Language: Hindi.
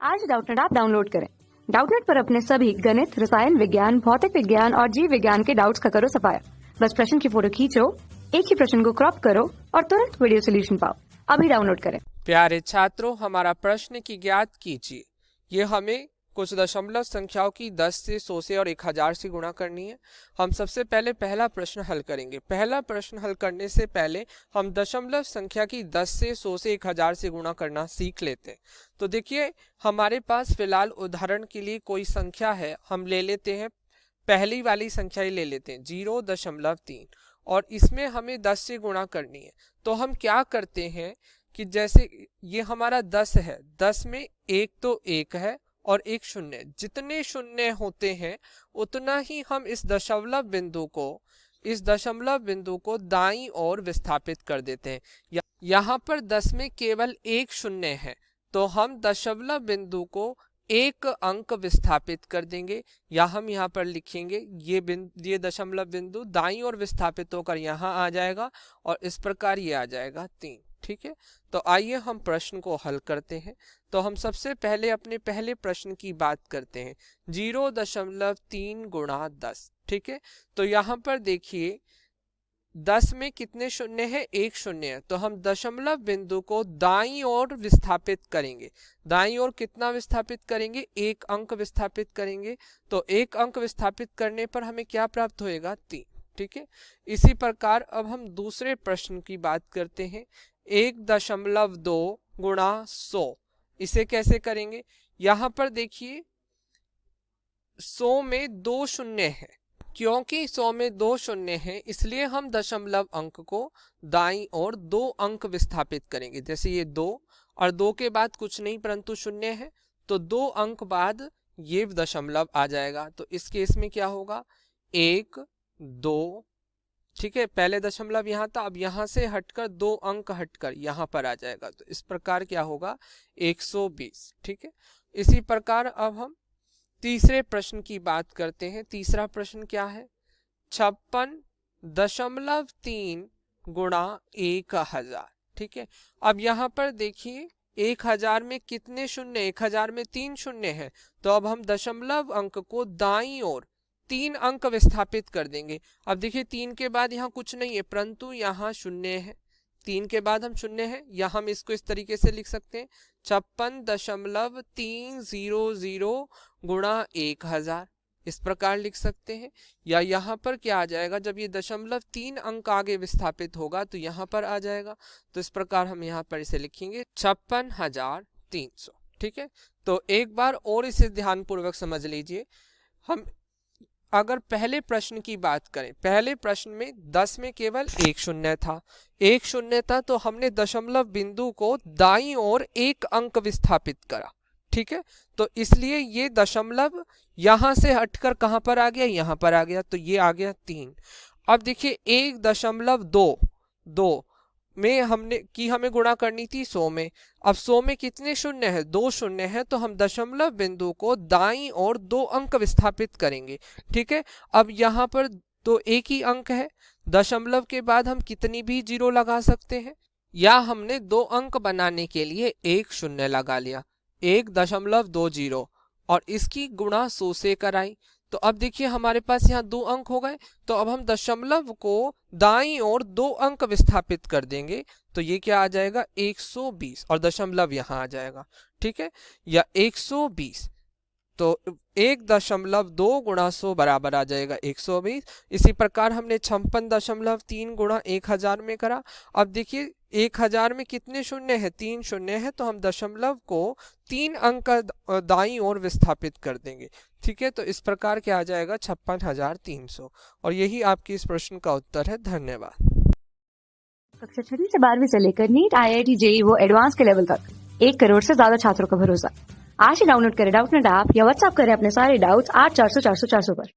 आज डाउटनेट ऐप डाउनलोड करें। डाउटनेट पर अपने सभी गणित, रसायन विज्ञान, भौतिक विज्ञान और जीव विज्ञान के डाउट्स का करो सफाया। बस प्रश्न की फोटो खींचो, एक ही प्रश्न को क्रॉप करो और तुरंत वीडियो सोल्यूशन पाओ। अभी डाउनलोड करें। प्यारे छात्रों, हमारा प्रश्न की ज्ञात कीजिए। ये हमें कुछ दशमलव संख्याओं की 10 से 100 से और 1000 से गुणा करनी है। हम सबसे पहले पहला प्रश्न हल करेंगे। पहला प्रश्न हल करने से पहले हम दशमलव संख्या की 10 से 100 से 1000 से गुणा करना सीख लेते हैं। तो देखिए, हमारे पास फिलहाल उदाहरण के लिए कोई संख्या है, हम ले लेते हैं पहली वाली संख्या ही ले लेते हैं 0.3 और इसमें हमें 10 से गुणा करनी है। तो हम क्या करते हैं कि जैसे ये हमारा 10 है, 10 में एक तो एक है और एक शून्य, जितने शून्य होते हैं उतना ही हम इस दशमलव बिंदु को दाईं ओर विस्थापित कर देते हैं। यहाँ पर 10 में केवल एक शून्य है, तो हम दशमलव बिंदु को एक अंक विस्थापित कर देंगे, या हम यहाँ पर लिखेंगे ये दशमलव बिंदु दाईं ओर विस्थापित होकर यहाँ आ जाएगा और इस प्रकार ये आ जाएगा 3। ठीक है, तो आइए हम प्रश्न को हल करते हैं। तो हम सबसे पहले अपने पहले प्रश्न की बात करते हैं, 0.3 गुणा 10। ठीक है, तो यहाँ पर देखिए 10 में कितने शून्य है, एक शून्य है, तो हम दशमलव बिंदु को दाईं ओर विस्थापित करेंगे। दाईं ओर कितना विस्थापित करेंगे, एक अंक विस्थापित करेंगे। तो एक अंक विस्थापित करने पर हमें क्या प्राप्त होएगा, 3। ठीक है, इसी प्रकार अब हम दूसरे प्रश्न की बात करते हैं, 1.2 गुणा 100। इसे कैसे करेंगे, यहाँ पर देखिए 100 में 2 शून्य है, क्योंकि 100 में 2 शून्य है इसलिए हम दशमलव अंक को दाईं ओर 2 अंक विस्थापित करेंगे। जैसे ये 2 और 2 के बाद कुछ नहीं परंतु शून्य है, तो 2 अंक बाद ये दशमलव आ जाएगा। तो इस केस में क्या होगा, 1 2। ठीक है, पहले दशमलव यहाँ था, अब यहाँ से हटकर 2 अंक हटकर यहाँ पर आ जाएगा। तो इस प्रकार क्या होगा, 120। ठीक है, इसी प्रकार अब हम तीसरे प्रश्न की बात करते हैं। तीसरा प्रश्न क्या है, 56.3 गुणा 1000। ठीक है, अब यहाँ पर देखिए 1000 में कितने शून्य, 1000 में 3 शून्य है, तो अब हम दशमलव अंक को दाईं ओर 3 अंक विस्थापित कर देंगे। अब देखिए 3 के बाद यहाँ कुछ नहीं है परंतु यहाँ शून्य है, 3 के बाद हम शून्य है, या हम इसको इस तरीके से लिख सकते हैं 56.300 गुणा 1000, इस प्रकार लिख सकते हैं। या यहाँ पर क्या आ जाएगा, जब ये दशमलव 3 अंक आगे विस्थापित होगा तो यहाँ पर आ जाएगा। तो इस प्रकार हम यहाँ पर इसे लिखेंगे 56,300। ठीक है, तो एक बार और इसे ध्यानपूर्वक समझ लीजिए। हम अगर पहले प्रश्न की बात करें, पहले प्रश्न में 10 में केवल एक शून्य था, तो हमने दशमलव बिंदु को दाईं ओर एक अंक विस्थापित करा। ठीक है, तो इसलिए ये दशमलव यहां से हटकर कहां पर आ गया, यहां पर आ गया, तो ये आ गया 3। अब देखिए 1.2 में हमें गुणा करनी थी 100 में। अब 100 में कितने शून्य है, 2 शून्य है, तो हम दशमलव बिंदु को दाईं ओर 2 अंक विस्थापित करेंगे। ठीक है, अब यहाँ पर तो एक ही अंक है, दशमलव के बाद हम कितनी भी जीरो लगा सकते हैं, या हमने 2 अंक बनाने के लिए एक शून्य लगा लिया, 1.20 और इसकी गुणा 100 से कराई। तो अब देखिए हमारे पास यहाँ 2 अंक हो गए, तो अब हम दशमलव को दाईं ओर 2 अंक विस्थापित कर देंगे, तो ये क्या आ जाएगा, 120 और दशमलव यहाँ आ जाएगा। ठीक है, या 120, तो 1.2 गुणा 100 बराबर आ जाएगा 120। इसी प्रकार हमने 56.3 गुणा 1000 में करा। अब देखिए 1000 में कितने शून्य है, 3 शून्य है, तो हम दशमलव को 3 अंक दाईं ओर विस्थापित कर देंगे। ठीक है, तो इस प्रकार क्या आ जाएगा, 56,300। और यही आपके इस प्रश्न का उत्तर है। धन्यवाद। कक्षा 6 से 12वीं से लेकर नीट, IIT, JEE वो एडवांस के लेवल तक 1 करोड़ से ज्यादा छात्रों का भरोसा। आज ही डाउनलोड करें डाउटनेट ऐप या व्हाट्सएप करें अपने सारे डाउट्स 8400 400 400 पर।